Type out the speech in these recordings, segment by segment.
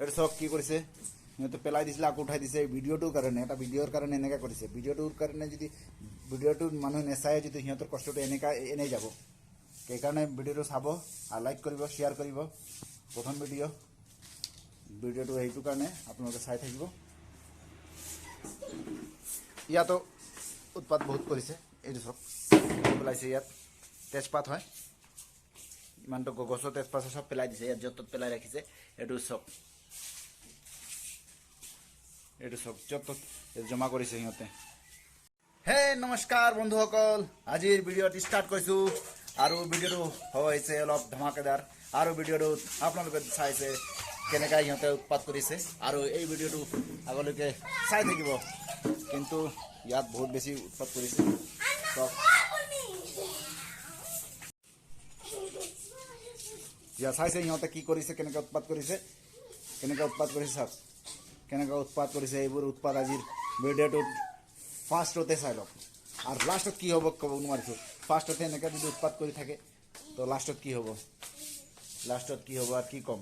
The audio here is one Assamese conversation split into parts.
এটা চব কি কৰিছে সিহঁতে পেলাই দিছিলে আকৌ উঠাই দিছে ভিডিঅ'টোৰ কাৰণে এটা ভিডিঅ'ৰ কাৰণে এনেকৈ কৰিছে ভিডিঅ'টোৰ কাৰণে যদি ভিডিঅ'টো মানুহে নেচায় যদি সিহঁতৰ কষ্টটো এনেই যাব সেইকাৰণে ভিডিঅ'টো চাব আৰু লাইক কৰিব শ্বেয়াৰ কৰিব প্ৰথম ভিডিঅ'টো সেইটো কাৰণে আপোনালোকে চাই থাকিব ইয়াতো উৎপাত বহুত কৰিছে এইটো চব পেলাইছে ইয়াত তেজপাত হয় ইমানটো গছৰ তেজপাত চব পেলাই দিছে ইয়াত য'ত ত'ত পেলাই ৰাখিছে এইটো চব য'ত ত'ত জমা কৰিছে সিহঁতে হে নমস্কাৰ বন্ধুসকল আজিৰ ভিডিঅ'টো ষ্টাৰ্ট কৰিছোঁ আৰু ভিডিঅ'টো হৈছে অলপ ধমাকেদাৰ আৰু ভিডিঅ'টোত আপোনালোকে চাইছে কেনেকৈ সিহঁতে উৎপাত কৰিছে আৰু এই ভিডিঅ'টো আগলৈকে চাই থাকিব কিন্তু ইয়াত বহুত বেছি উৎপাত কৰিছে চব ইয়াত চাইছে সিহঁতে কি কৰিছে কেনেকৈ উৎপাত কৰিছে চাওক কেনেকৈ উৎপাত কৰিছে এইবোৰ উৎপাত আজিৰ ভিডিঅ'টোত ফাৰ্ষ্টতে চাই লওক আৰু লাষ্টত কি হ'ব ক'ব নোৱাৰিছোঁ ফাৰ্ষ্টতে এনেকৈ যদি উৎপাত কৰি থাকে তো লাষ্টত কি হ'ব আৰু কি ক'ম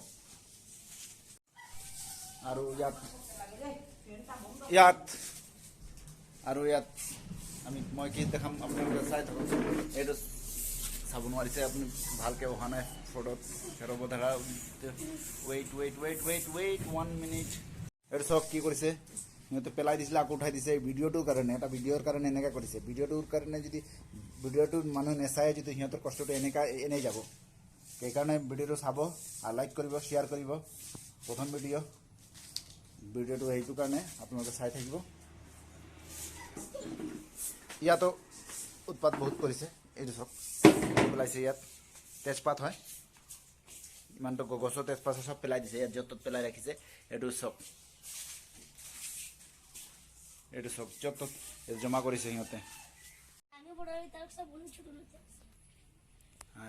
আৰু ইয়াত মই কি দেখাম আপোনালোকে চাই থাকক এইটো চাব নোৱাৰিছে আপুনি ভালকৈ অহা নাই ফটোত ৰ'ব দেখা ৱেইট 1 মিনিট এইটো চব কি কৰিছে সিহঁতে পেলাই দিছিলে আকৌ উঠাই দিছে ভিডিঅ'টোৰ কাৰণে এটা ভিডিঅ'ৰ কাৰণে এনেকৈ কৰিছে ভিডিঅ'টোৰ কাৰণে যদি ভিডিঅ'টো মানুহে নেচায় যদি সিহঁতৰ কষ্টটো এনেই যাব সেইকাৰণে ভিডিঅ'টো চাব আৰু লাইক কৰিব শ্বেয়াৰ কৰিব প্ৰথম ভিডিঅ'টো সেইটো কাৰণে আপোনালোকে চাই থাকিব ইয়াতো উৎপাত বহুত কৰিছে এইটো চব পেলাইছে ইয়াত তেজপাত হয় ইমানটো গছৰ তেজপাত চব পেলাই দিছে ইয়াত য'ত ত'ত পেলাই ৰাখিছে এইটো চব য'ত ত'ত জমা কৰিছে সিহঁতে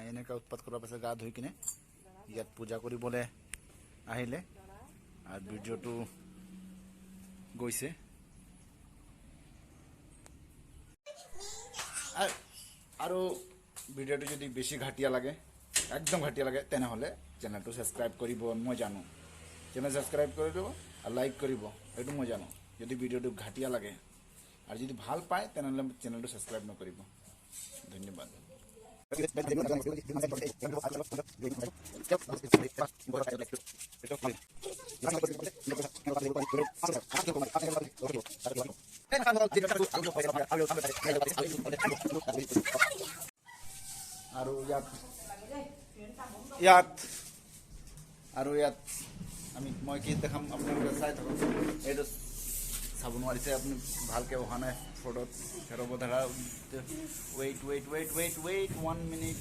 এনেকৈ উৎপাত কৰাৰ পাছত গা ধুই কিনে ইয়াত পূজা কৰিবলৈ আহিলে আৰু ভিডিঅ'টো গৈছে আৰু ভিডিঅ'টো যদি বেছি ঘাটিয়া লাগে একদম ঘাটিয়া লাগে তেনেহ'লে চেনেলটো ছাবস্ক্ৰাইব কৰিব মই জানো চেনেল ছাবস্ক্ৰাইব কৰি দিব আৰু লাইক কৰিব সেইটো মই জানো যদি ভিডিঅ'টো ঘাটিয়া লাগে আৰু যদি ভাল পায় তেনেহ'লে চেনেলটো ছাবস্ক্ৰাইব নকৰিব ধন্যবাদ আৰু ইয়াত মই কি দেখাম আপোনালোকে চাই থাকক এইটো চাব নোৱাৰিছে আপুনি ভালকৈ অহা নাই ফটোত ৰ'ব দেখা ৱেইট 1 মিনিট